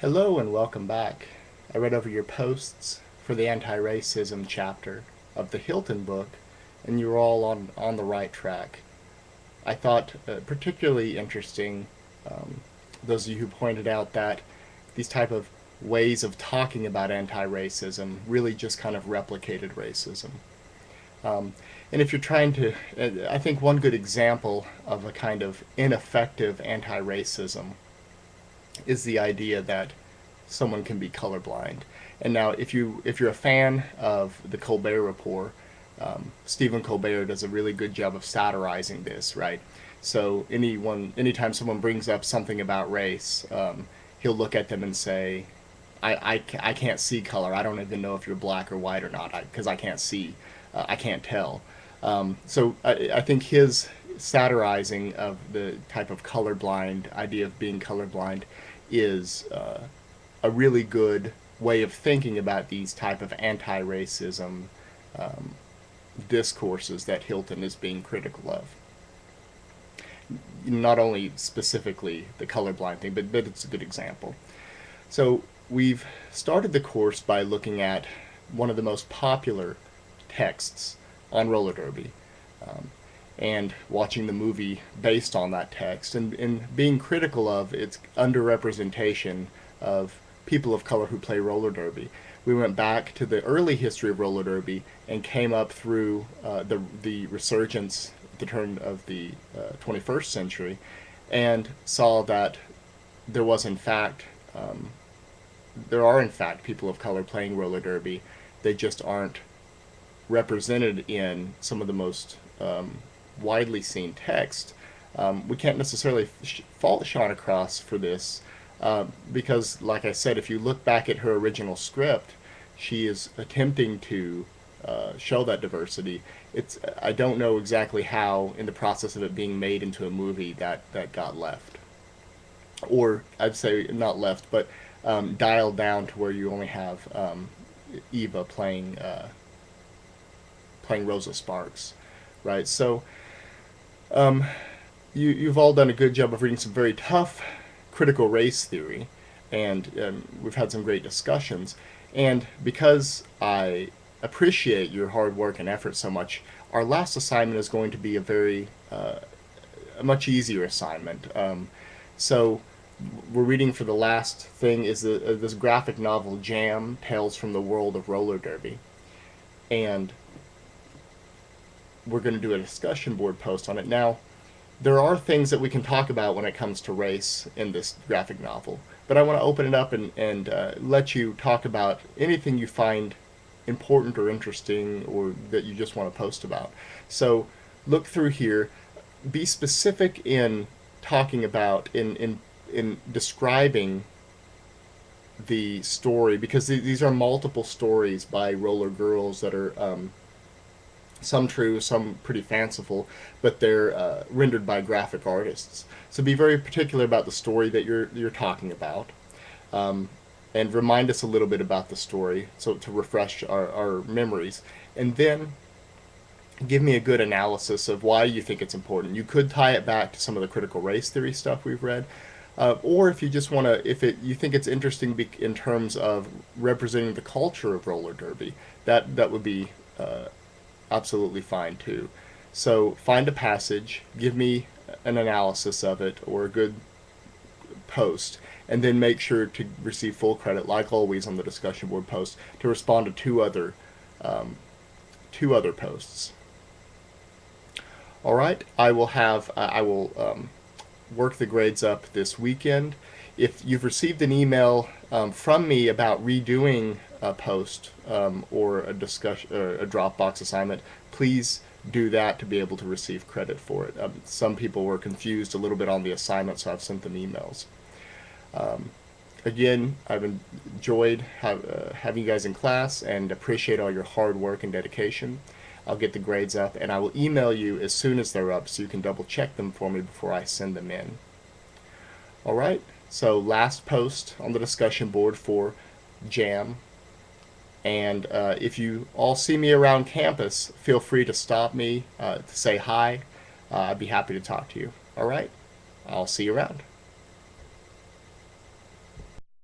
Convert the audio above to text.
Hello and welcome back. I read over your posts for the anti-racism chapter of the Hilton book, and you're all on the right track. I thought particularly interesting those of you who pointed out that these type of ways of talking about anti-racism really just kind of replicated racism. Um, and if you're trying to, I think one good example of a kind of ineffective anti-racism is the idea that someone can be colorblind. And now, if you're a fan of the Colbert Report, Stephen Colbert does a really good job of satirizing this, right? So anytime someone brings up something about race, he'll look at them and say, I can't see color. I don't even know if you're black or white or not because I can't see. I can't tell. So I think his satirizing of the type of colorblind idea of being colorblind is a really good way of thinking about these type of anti-racism um, discourses that Hilton is being critical of. Not only specifically the colorblind thing, but it's a good example. So we've started the course by looking at one of the most popular texts on roller derby, um, and watching the movie based on that text, and being critical of its underrepresentation of people of color who play roller derby. We went back to the early history of roller derby and came up through the resurgence at the turn of the 21st century, and saw that there was in fact there are in fact people of color playing roller derby. They just aren't represented in some of the most widely seen text. We can't necessarily fault Shauna Cross for this, because, like I said, if you look back at her original script, she is attempting to show that diversity. I don't know exactly how, in the process of it being made into a movie, that got left, or I'd say not left, but dialed down to where you only have Eva playing Rosa Sparks, right? So you've all done a good job of reading some very tough critical race theory, and we've had some great discussions. And because I appreciate your hard work and effort so much, our last assignment is going to be a much easier assignment. So we're reading for the last thing is this graphic novel Jam: Tales from the World of Roller Derby, and we're going to do a discussion board post on it. Now, there are things that we can talk about when it comes to race in this graphic novel, but I want to open it up and let you talk about anything you find important or interesting, or that you just want to post about. So look through here, be specific in talking about, in describing the story, because these are multiple stories by roller girls that are some true, some pretty fanciful, but they're rendered by graphic artists. So be very particular about the story that you're talking about, and remind us a little bit about the story, so to refresh our memories, and then give me a good analysis of why you think it's important. You could tie it back to some of the critical race theory stuff we've read, or if you just want to, you think it's interesting in terms of representing the culture of roller derby, that would be absolutely fine too. So find a passage, give me an analysis of it or a good post, and then make sure to receive full credit, like always on the discussion board post, to respond to two other posts. All right, I will work the grades up this weekend. If you've received an email from me about redoing a post or a discussion or a Dropbox assignment, please do that to be able to receive credit for it. Some people were confused a little bit on the assignment, so I've sent them emails. Again, I've enjoyed having you guys in class and appreciate all your hard work and dedication. I'll get the grades up, and I will email you as soon as they're up so you can double check them for me before I send them in. All right, so last post on the discussion board for Jam. And if you all see me around campus, feel free to stop me to say hi. I'd be happy to talk to you. All right, I'll see you around.